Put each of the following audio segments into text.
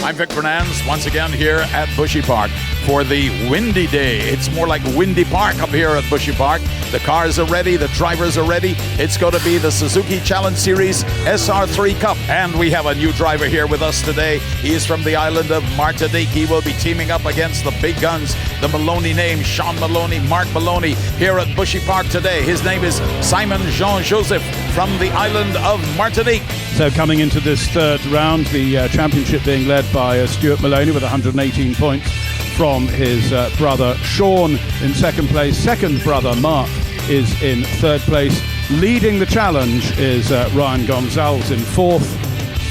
I'm Vic Fernandez, once again here at Bushy Park for the windy day. It's more like Windy Park up here at Bushy Park. The cars are ready, the drivers are ready. It's going to be the Suzuki Challenge Series SR3 Cup. And we have a new driver here with us today. He is from the island of Martinique. He will be teaming up against the big guns, the Maloney name, Sean Maloney, Mark Maloney, here at Bushy Park today. His name is Simon Jean-Joseph from the island of Martinique. So coming into this third round, the championship being led by Stuart Maloney with 118 points from his brother Sean in second place. Second brother Mark is in third place. Leading the challenge is Ryan Gonzalez in fourth.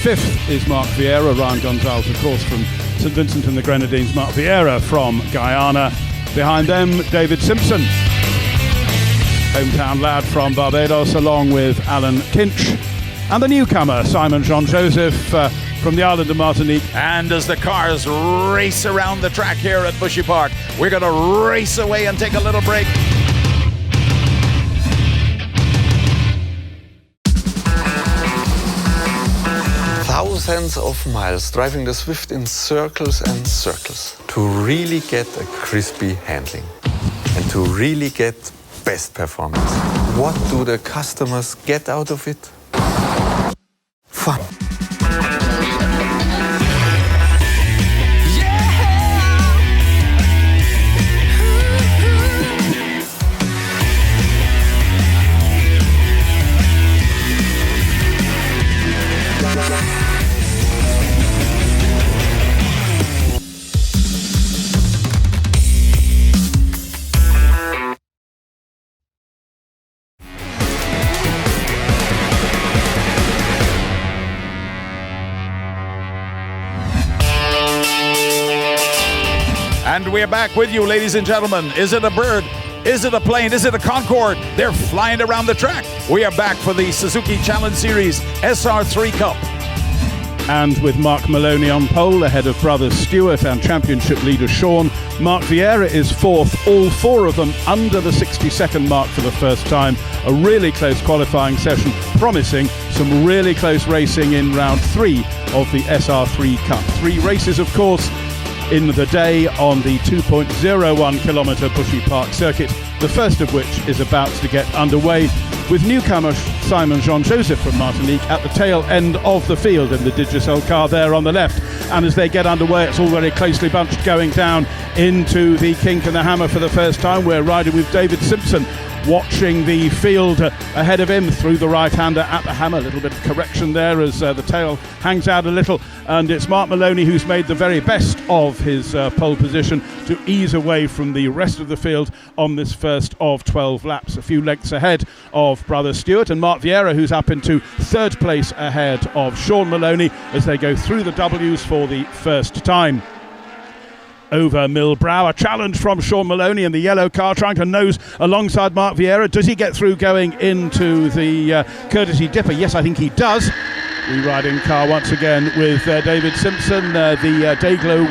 Fifth is Mark Vieira. Ryan Gonzalez, of course, from St Vincent and the Grenadines. Mark Vieira from Guyana. Behind them, David Simpson, hometown lad from Barbados, along with Alan Kinch. And the newcomer, Simon Jean-Joseph, from the island of Martinique. And as the cars race around the track here at Bushy Park, we're going to race away and take a little break. Thousands of miles driving the Swift in circles and circles to really get a crispy handling and to really get best performance. What do the customers get out of it? Fun. And we're back with you, ladies and gentlemen. Is it a bird? Is it a plane? Is it a Concorde? They're flying around the track. We are back for the Suzuki Challenge Series SR3 Cup. And with Mark Maloney on pole, ahead of brothers Stuart and championship leader Sean, Mark Vieira is fourth, all four of them under the 60-second mark for the first time. A really close qualifying session, promising some really close racing in round 3 of the SR3 Cup. 3 races, of course, in the day on the 2.01 kilometre Bushy Park circuit, the first of which is about to get underway, with newcomer Simon Jean-Joseph from Martinique at the tail end of the field in the Digicel car there on the left. And as they get underway, it's all very closely bunched going down into the kink and the hammer for the first time. We're riding with David Simpson, watching the field ahead of him through the right-hander at the hammer. A little bit of correction there as the tail hangs out a little, and it's Mark Maloney who's made the very best of his pole position to ease away from the rest of the field on this first of 12 laps. A few lengths ahead of brother Stuart, and Mark Vieira, who's up into third place ahead of Sean Maloney as they go through the W's for the first time. Over Millbrow, a challenge from Sean Maloney in the yellow car, trying to nose alongside Mark Vieira. Does he get through going into the courtesy dipper? Yes, I think he does. Re-riding car once again with David Simpson, the Dayglow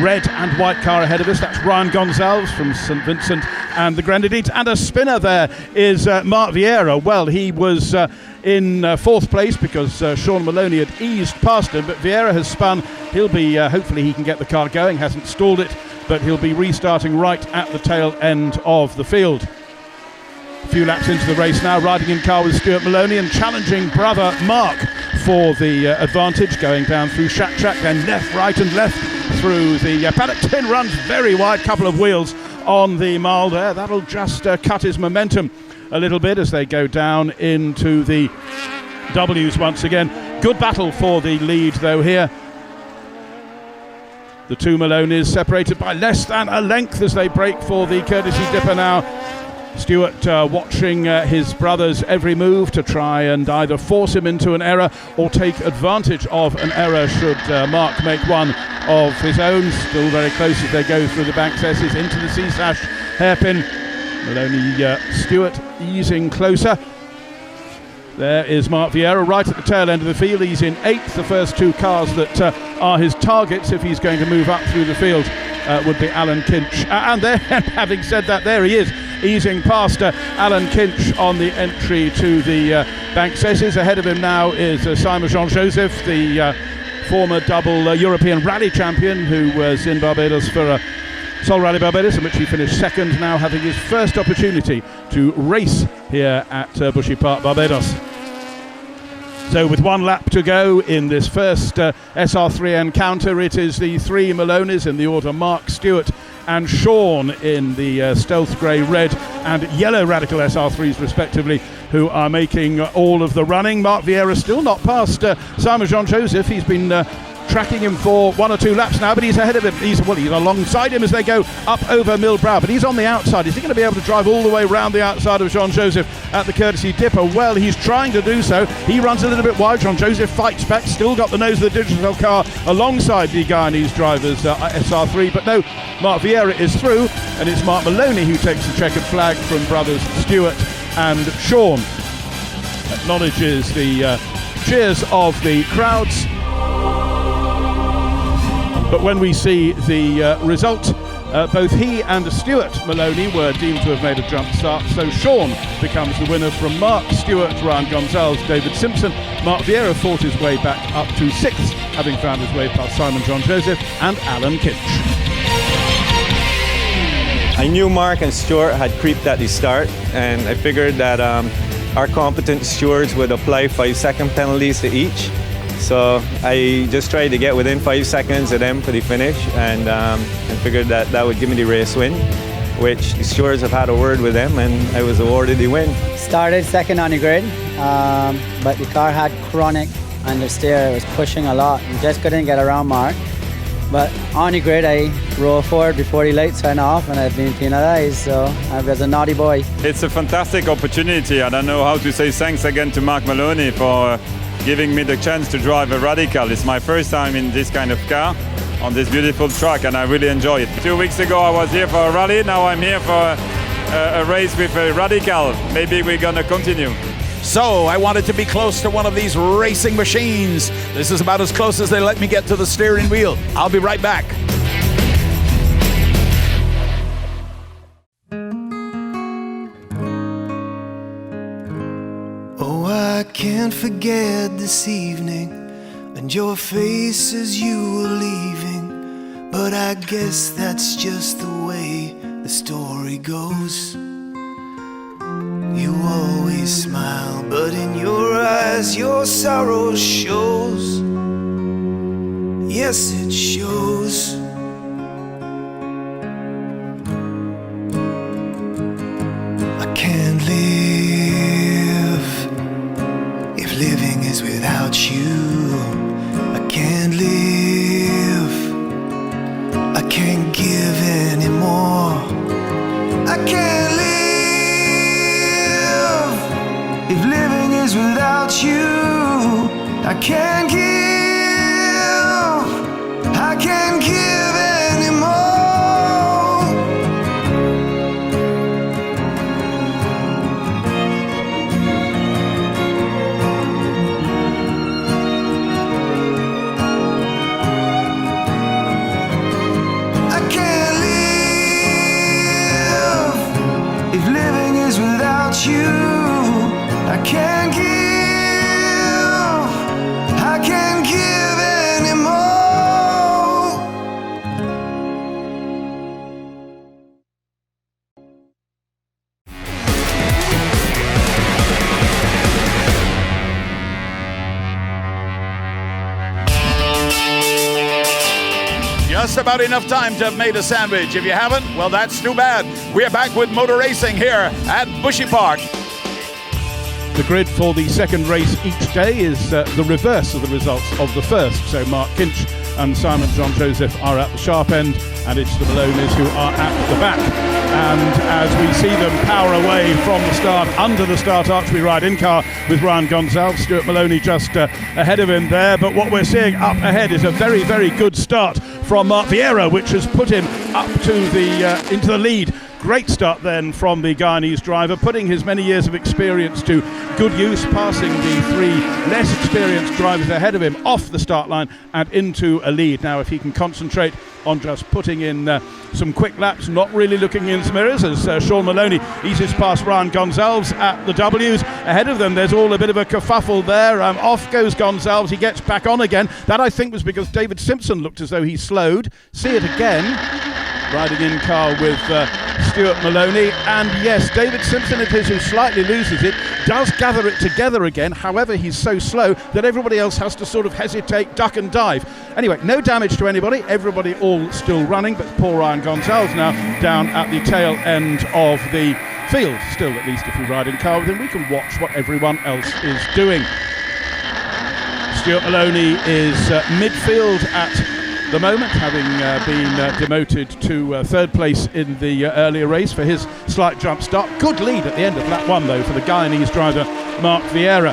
red and white car ahead of us. That's Ryan Gonzalez from St Vincent and the Grenadines. And a spinner there is Mark Vieira. Well, he was in fourth place because Sean Maloney had eased past him, but Vieira has spun. He'll be, hopefully he can get the car going, hasn't stalled it, but he'll be restarting right at the tail end of the field. A few laps into the race now, riding in car with Stuart Maloney and challenging brother Mark for the advantage, going down through Shack Shack, then left, right and left through the paddock. Tin runs very wide, couple of wheels on the mile there. That'll just cut his momentum a little bit as they go down into the W's once again. Good battle for the lead though here. The two Maloneys separated by less than a length as they break for the courtesy dipper now. Stuart watching his brother's every move to try and either force him into an error or take advantage of an error should Mark make one of his own. Still very close as they go through the bank S's into the C-sash hairpin. Maloney, Stuart easing closer. There is Mark Vieira right at the tail end of the field. He's in 8th. The first two cars that are his targets if he's going to move up through the field would be Alan Kinch. And there, having said that, there he is, easing past Alan Kinch on the entry to the bank Sesses. Ahead of him now is Simon Jean-Joseph, the former double European rally champion who was in Barbados for Sol Rally Barbados, in which he finished second, now having his first opportunity to race here at Bushy Park, Barbados. So with 1 lap to go in this first SR3 encounter, it is the 3 Maloneys in the order Mark, Stewart and Sean in the stealth grey, red and yellow Radical SR3s respectively, who are making all of the running. Mark Vieira still not past Simon Jean-Joseph. He's been tracking him for 1 or 2 laps now, but he's ahead of him. He's alongside him as they go up over Millbrow, but he's on the outside. Is he going to be able to drive all the way round the outside of Jean-Joseph at the courtesy dipper? Well, he's trying to do so. He runs a little bit wide. Jean-Joseph fights back, still got the nose of the digital car alongside the Guyanese driver's SR3, but no, Mark Vieira is through, and it's Mark Maloney who takes the checkered flag from brothers Stewart and Sean. Acknowledges the cheers of the crowds. But when we see the result, both he and Stuart Maloney were deemed to have made a jump start. So Sean becomes the winner from Mark, Stewart, Ryan Gonzalez, David Simpson. Mark Vieira fought his way back up to 6th, having found his way past Simon Jean-Joseph and Alan Kinch. I knew Mark and Stuart had creeped at the start, and I figured that our competent stewards would apply 5-second penalties to each. So I just tried to get within 5 seconds of them for the finish, and figured that would give me the race win, which the stewards have had a word with them, and I was awarded the win. Started second on the grid, but the car had chronic understeer. It was pushing a lot. We just couldn't get around Mark. But on the grid, I rolled forward before the lights went off, and I've been penalized, so I was a naughty boy. It's a fantastic opportunity. I don't know how to say thanks again to Mark Maloney for giving me the chance to drive a Radical. It's my first time in this kind of car on this beautiful track, and I really enjoy it. 2 weeks ago I was here for a rally, now I'm here for a race with a Radical. Maybe we're gonna continue. So I wanted to be close to one of these racing machines. This is about as close as they let me get to the steering wheel. I'll be right back. Oh, I can't forget this evening and your face as you were leaving, but I guess that's just the way the story goes. You always smile, but in your eyes your sorrow shows. Yes, it shows. I can't live if living is without you. I can't live, I can't give anymore. I can't live if living is without you. I can't give, I can't give anymore. I can't live if living is without you. I can't give, I can't give anymore. Just about enough time to have made a sandwich. If you haven't, well, that's too bad. We're back with motor racing here at Bushy Park. The grid for the second race each day is the reverse of the results of the first. So Mark Kinch and Simon Jean-Joseph are at the sharp end, and it's the Maloneys who are at the back. And as we see them power away from the start, under the start arch, we ride in car with Ryan Gonzalez. Stuart Maloney just ahead of him there. But what we're seeing up ahead is a very, very good start from Mark Vieira, which has put him up to the into the lead Great start then from the Guyanese driver, putting his many years of experience to good use, passing the three less experienced drivers ahead of him off the start line and into a lead. Now, if he can concentrate on just putting in some quick laps, not really looking in his mirrors, as Sean Maloney eases past Ryan Gonzalez at the W's. Ahead of them, there's all a bit of a kerfuffle there. Off goes Gonzalez. He gets back on again. That, I think, was because David Simpson looked as though he slowed. See it again. Riding in car with Stuart Maloney, and yes, David Simpson it is who slightly loses it, does gather it together again. However, he's so slow that everybody else has to sort of hesitate, duck and dive. Anyway, no damage to anybody, everybody all still running, but poor Ryan Gonzalez now down at the tail end of the field. Still, at least if we ride in car with him, we can watch what everyone else is doing. Stuart Maloney is midfield at the moment, having been demoted to third place in the earlier race for his slight jump start. Good lead at the end of lap 1 though for the Guyanese driver Mark Vieira.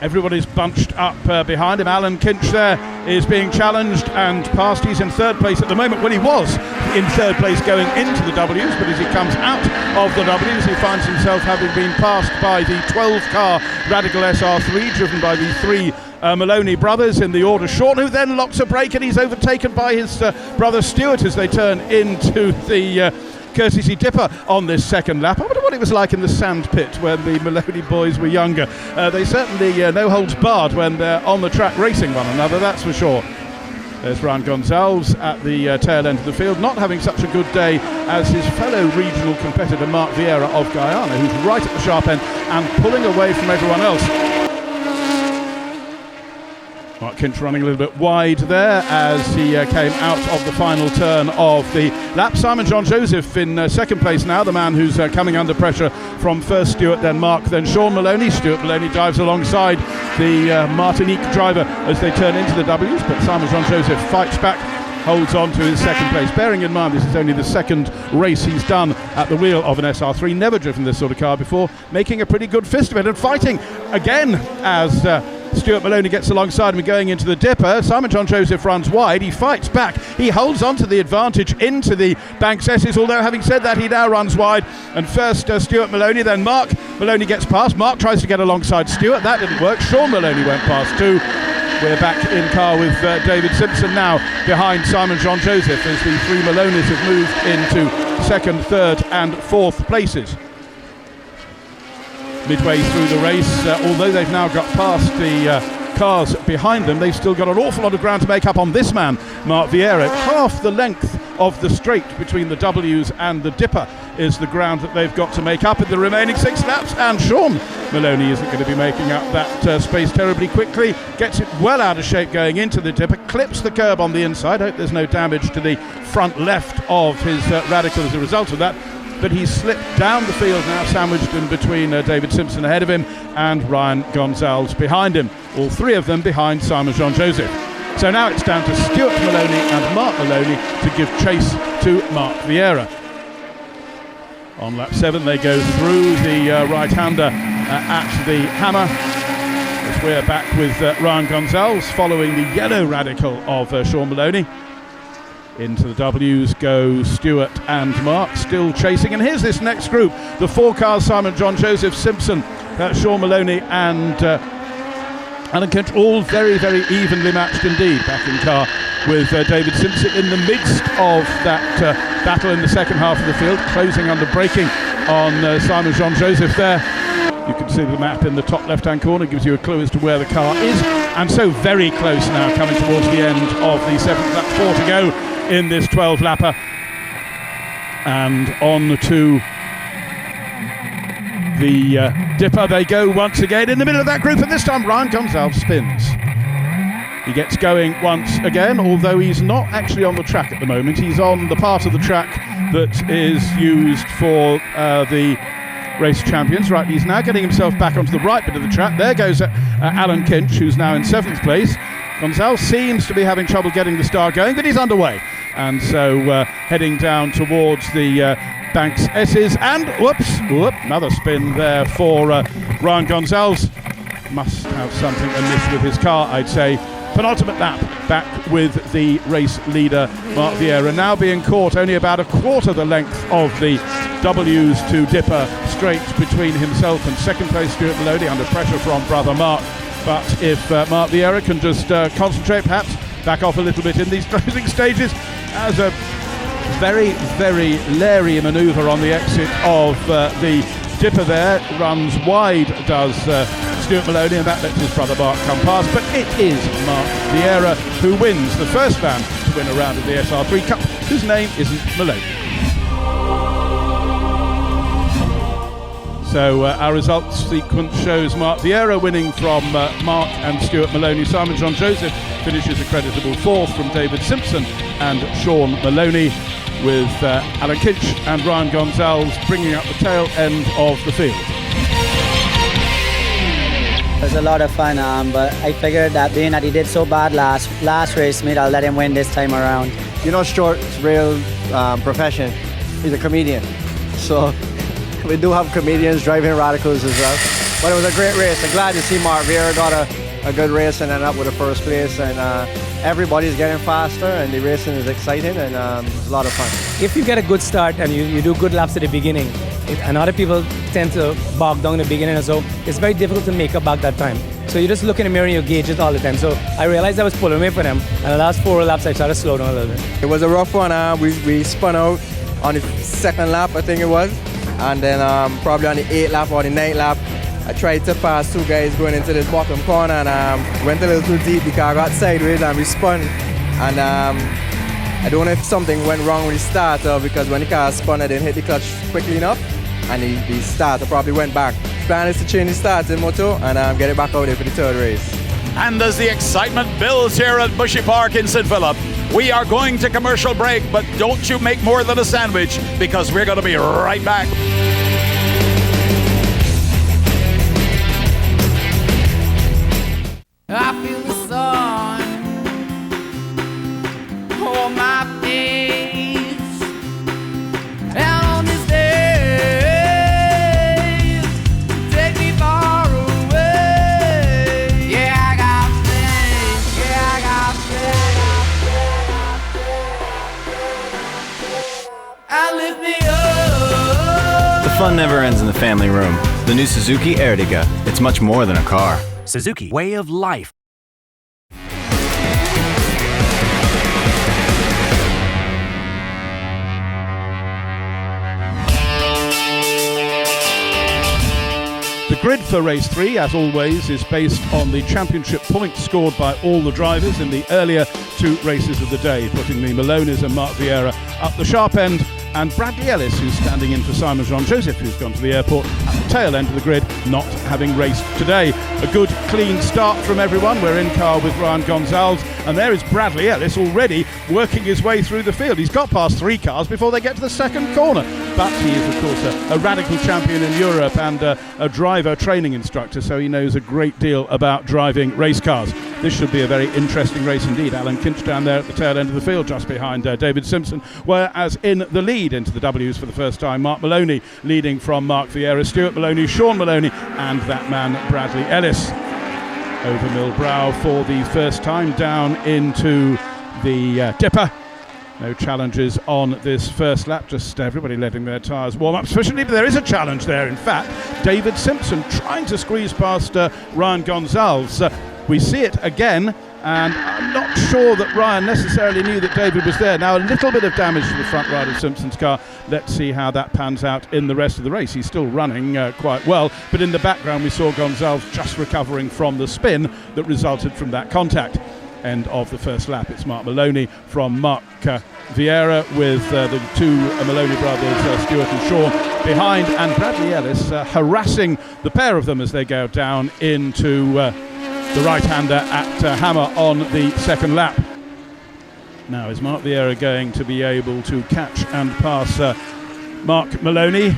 Everybody's bunched up behind him. Alan Kinch there is being challenged and passed. He's in third place at the moment, when he was in third place going into the W's, but as he comes out of the W's he finds himself having been passed by the 12-car Radical SR3 driven by the three Maloney brothers in the order Sean, who then locks a brake, and he's overtaken by his brother Stuart as they turn into the courtesy dipper on this second lap. I wonder what it was like in the sand pit when the Maloney boys were younger. They certainly no holds barred when they're on the track racing one another, that's for sure. There's Ryan Gonzalez at the tail end of the field, not having such a good day as his fellow regional competitor Mark Vieira of Guyana, who's right at the sharp end and pulling away from everyone else. Mark Kinch running a little bit wide there as he came out of the final turn of the lap. Simon Jean-Joseph in second place now, the man who's coming under pressure from first Stuart, then Mark, then Sean Maloney. Stuart Maloney dives alongside the Martinique driver as they turn into the W's, but Simon Jean-Joseph fights back, holds on to his second place. Bearing in mind this is only the second race he's done at the wheel of an SR3, never driven this sort of car before, making a pretty good fist of it and fighting again as Stuart Maloney gets alongside him going into the dipper. Simon Jean-Joseph runs wide, he fights back, he holds on to the advantage into the Banks S's, although having said that he now runs wide, and first Stuart Maloney, then Mark Maloney gets past. Mark tries to get alongside Stuart, that didn't work. Sean Maloney went past too. We're back in car with David Simpson now behind Simon Jean-Joseph as the three Maloneys have moved into second, third and fourth places. Midway through the race, although they've now got past the cars behind them, they've still got an awful lot of ground to make up on this man, Mark Vieira. Half the length of the straight between the W's and the dipper is the ground that they've got to make up in the remaining 6 laps, and Sean Maloney isn't going to be making up that space terribly quickly. Gets it well out of shape going into the dipper, clips the curb on the inside. Hope there's no damage to the front left of his Radical as a result of that. But he's slipped down the field now, sandwiched in between David Simpson ahead of him and Ryan Gonzalez behind him. All three of them behind Simon Jean-Joseph. So now it's down to Stuart Maloney and Mark Maloney to give chase to Mark Vieira. On lap 7 they go through the right-hander at the hammer. As we're back with Ryan Gonzalez following the yellow Radical of Sean Maloney. Into the W's go Stuart and Mark, still chasing. And here's this next group, the 4 cars, Simon Jean-Joseph, Simpson, Sean Maloney and Alan Kinch, all very, very evenly matched indeed. Back in car with David Simpson in the midst of that battle in the second half of the field, closing under braking on Simon Jean-Joseph there. You can see the map in the top left-hand corner, gives you a clue as to where the car is. And so very close now, coming towards the end of the 7th lap, 4 to go in this 12-lapper, and on to the dipper they go once again in the middle of that group, and this time Ryan Gonzalez spins. He gets going once again, although he's not actually on the track at the moment. He's on the part of the track that is used for the race champions. Right, he's now getting himself back onto the right bit of the track. There goes Alan Kinch, who's now in 7th place. Gonzalez seems to be having trouble getting the star going, but he's underway. And so heading down towards the Banks S's. And another spin there for Ryan Gonzalez. Must have something amiss with his car, I'd say, penultimate lap back with the race leader Mark Vieira, now being caught only about a quarter the length of the W's to Dipper straight between himself and second place Stuart Maloney, under pressure from brother Mark. But if Mark Vieira can just concentrate, perhaps back off a little bit in these closing stages, as a very, very leery manoeuvre on the exit of the Dipper there, runs wide does Stuart Maloney, and that lets his brother Mark come past. But it is Mark Vieira who wins the first man to win a round of the SR3 Cup, whose name isn't Maloney. So our results sequence shows Mark Vieira winning from Mark and Stuart Maloney. Simon John Joseph finishes a creditable fourth from David Simpson and Sean Maloney, with Alan Kinch and Ryan Gonzalez bringing up the tail end of the field. It was a lot of fun, but I figured that being that he did so bad last race meet, I'll let him win this time around. You know, Stuart's real profession, he's a comedian. So we do have comedians driving radicals as well. But it was a great race. I'm glad to see Mark Vieira got a good race and ended up with a first place. And everybody's getting faster and the racing is exciting, and it's a lot of fun. If you get a good start and you do good laps at the beginning, and other people tend to bog down in the beginning, and so it's very difficult to make up back that time. So you just look in the mirror and you gauge it all the time. So I realized I was pulling away for them, and the last 4 laps I started to slow down a little bit. It was a rough one. We spun out on the second lap, I think it was, and then probably on the 8th lap or the 9th lap, I tried to pass 2 guys going into this bottom corner, and went a little too deep. The car got sideways and we spun. And I don't know if something went wrong with the starter, because when the car spun, I didn't hit the clutch quickly enough, and the starter probably went back. Plan is to change the starting motor and get it back out there for the third race. And as the excitement builds here at Bushy Park in St. Philip, we are going to commercial break, but don't you make more than a sandwich, because we're going to be right back. I feel the sun on my face, and on this day, take me far away. Yeah, I got things, yeah, I got things. And lift me up. The fun never ends in the family room. The new Suzuki Ertiga. It's much more than a car. Suzuki, way of life. The grid for race 3, as always, is based on the championship points scored by all the drivers in the earlier 2 races of the day, putting the Maloneys and Mark Vieira up the sharp end, and Bradley Ellis, who's standing in for Simon John Joseph, who's gone to the airport at the tail end of the grid, not having raced today. A good, clean start from everyone. We're in car with Ryan Gonzalez, and there is Bradley Ellis already working his way through the field. He's got past 3 cars before they get to the second corner. But he is, of course, a radical champion in Europe and a driver training instructor, so he knows a great deal about driving race cars. This should be a very interesting race indeed. Alan Kinch down there at the tail end of the field, just behind David Simpson, whereas in the lead into the W's for the first time, Mark Maloney leading from Mark Vieira, Stuart Maloney, Sean Maloney, and that man Bradley Ellis. Over Millbrow for the first time down into the Dipper. No challenges on this first lap, just everybody letting their tyres warm up sufficiently, but there is a challenge there. In fact, David Simpson trying to squeeze past Ryan Gonzalez. We see it again, and I'm not sure that Ryan necessarily knew that David was there. Now a little bit of damage to the front right of Simpson's car. Let's see how that pans out in the rest of the race. He's still running quite well, but in the background we saw Gonzalez just recovering from the spin that resulted from that contact. End of the first lap. It's Mark Maloney from Mark Vieira with the 2 Maloney brothers, Stuart and Sean, behind, and Bradley Ellis harassing the pair of them as they go down into the right-hander at Hammer on the second lap. Now, is Mark Vieira going to be able to catch and pass Mark Maloney?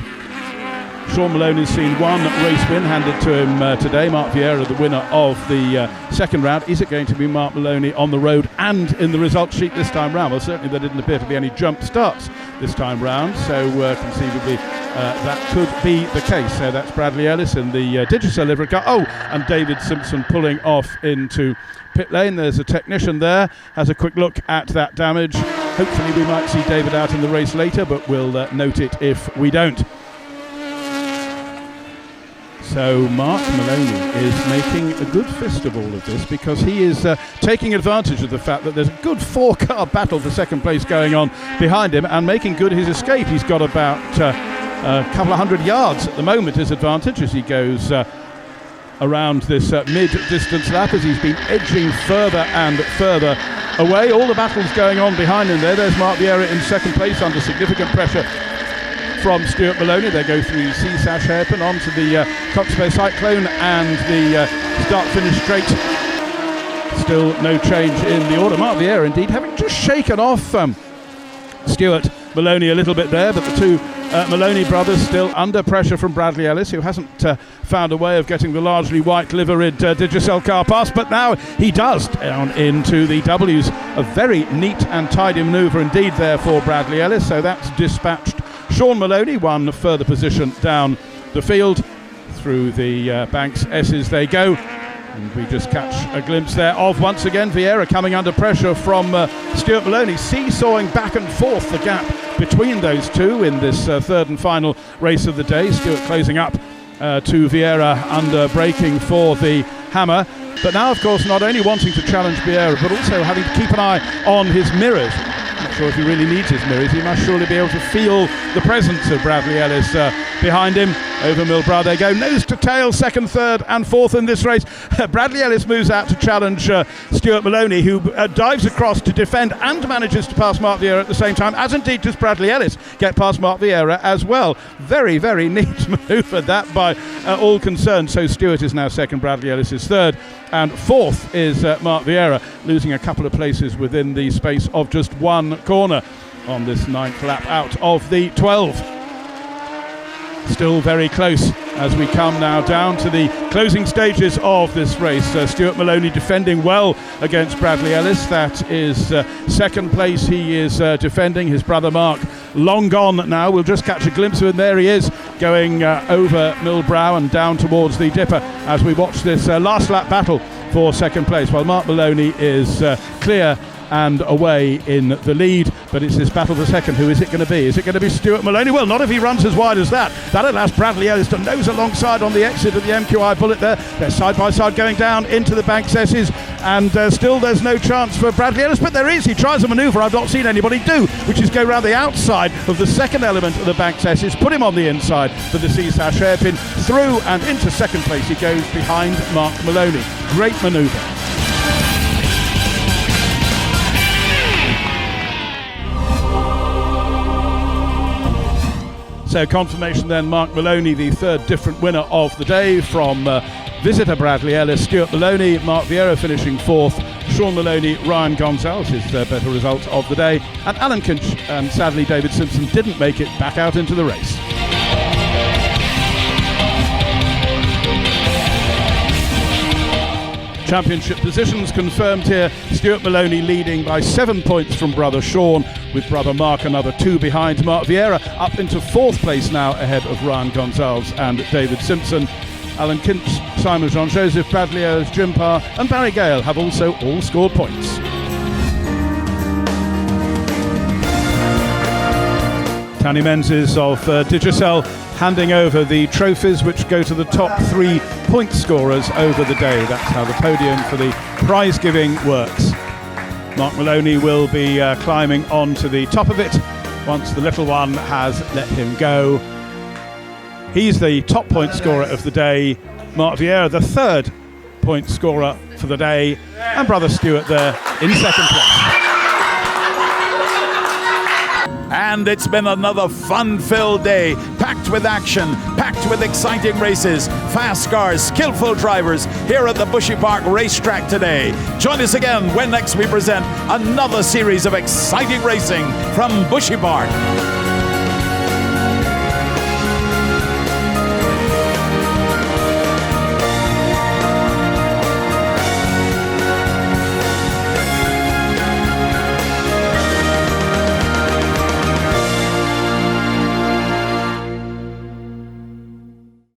Sean Maloney's seen 1 race win handed to him today. Mark Vieira, the winner of the second round. Is it going to be Mark Maloney on the road and in the results sheet this time round? Well, certainly there didn't appear to be any jump starts this time round, so conceivably that could be the case. So that's Bradley Ellis in the Digicel livery car. Oh, and David Simpson pulling off into pit lane. There's a technician there, has a quick look at that damage. Hopefully we might see David out in the race later, but we'll note it if we don't. So Mark Maloney is making a good fist of all of this, because he is taking advantage of the fact that there's a good 4-car battle for second place going on behind him, and making good his escape. He's got about a couple of 100 yards at the moment his advantage as he goes around this mid-distance lap, as he's been edging further and further away. All the battles going on behind him there. There's Mark Vieira in second place under significant pressure from Stuart Maloney. They go through C-Sash hairpin onto the Coxswain Cyclone and the start-finish straight. Still no change in the order. Mark Vieira indeed having just shaken off Stuart Maloney a little bit there, but the two Maloney brothers still under pressure from Bradley Ellis, who hasn't found a way of getting the largely white liveried Digicel car past, but now he does, down into the W's. A very neat and tidy manoeuvre indeed there for Bradley Ellis. So that's dispatched Sean Maloney, one further position down the field. Through the Banks S's they go, and we just catch a glimpse there of, once again, Vieira coming under pressure from Stuart Maloney, seesawing back and forth the gap between those two in this third and final race of the day. Stuart closing up to Vieira under braking for the hammer, but now of course not only wanting to challenge Vieira, but also having to keep an eye on his mirrors. Not sure if he really needs his mirrors. He must surely be able to feel the presence of Bradley Ellis behind him. Over Milbrow they go, nose to tail, second, third and fourth in this race. Bradley Ellis moves out to challenge Stuart Maloney, who dives across to defend and manages to pass Mark Vieira at the same time, as indeed does Bradley Ellis get past Mark Vieira as well. Very, very neat manoeuvre that by all concerned. So Stuart is now second, Bradley Ellis is third, and fourth is Mark Vieira, losing a couple of places within the space of just one corner on this ninth lap out of the 12. Still very close as we come now down to the closing stages of this race. Stuart Maloney defending well against Bradley Ellis. That is second place he is defending. His brother Mark long gone now. We'll just catch a glimpse of him. There he is, going over Milbrow and down towards the Dipper as we watch this last lap battle for second place, while Mark Maloney is clear and away in the lead. But it's this battle for second. Who is it going to be? Is it going to be Stuart Maloney? Well, not if he runs as wide as that. That allows Bradley Ellis to nose alongside on the exit of the MQI Bullet there. They're side by side going down into the Banks S's, and still there's no chance for Bradley Ellis, but there is. He tries a manoeuvre I've not seen anybody do, which is go around the outside of the second element of the Banks S's, put him on the inside for the C-Sash hairpin, through and into second place he goes behind Mark Maloney. Great manoeuvre. So confirmation then, Mark Maloney, the third different winner of the day from visitor Bradley Ellis. Stuart Maloney, Mark Vieira finishing fourth. Sean Maloney, Ryan Gonzalez, his better result of the day. And Alan Kinch and sadly David Simpson didn't make it back out into the race. Championship positions confirmed here. Stuart Maloney leading by 7 points from brother Sean, with brother Mark another 2 behind. Mark Vieira up into fourth place now, ahead of Ryan Gonzalez and David Simpson. Alan Kinch, Simon Jean-Joseph, Bradley Ellis, Jim Parr and Barry Gale have also all scored points. Tony Menzies of Digicel handing over the trophies, which go to the top 3 point scorers over the day. That's how the podium for the prize giving works. Mark Maloney will be climbing on to the top of it once the little one has let him go. He's the top point scorer of the day. Mark Vieira, the third point scorer for the day, and brother Stuart there in second place. And it's been another fun-filled day, packed with action, packed with exciting races, fast cars, skillful drivers here at the Bushy Park racetrack today. Join us again when next we present another series of exciting racing from Bushy Park.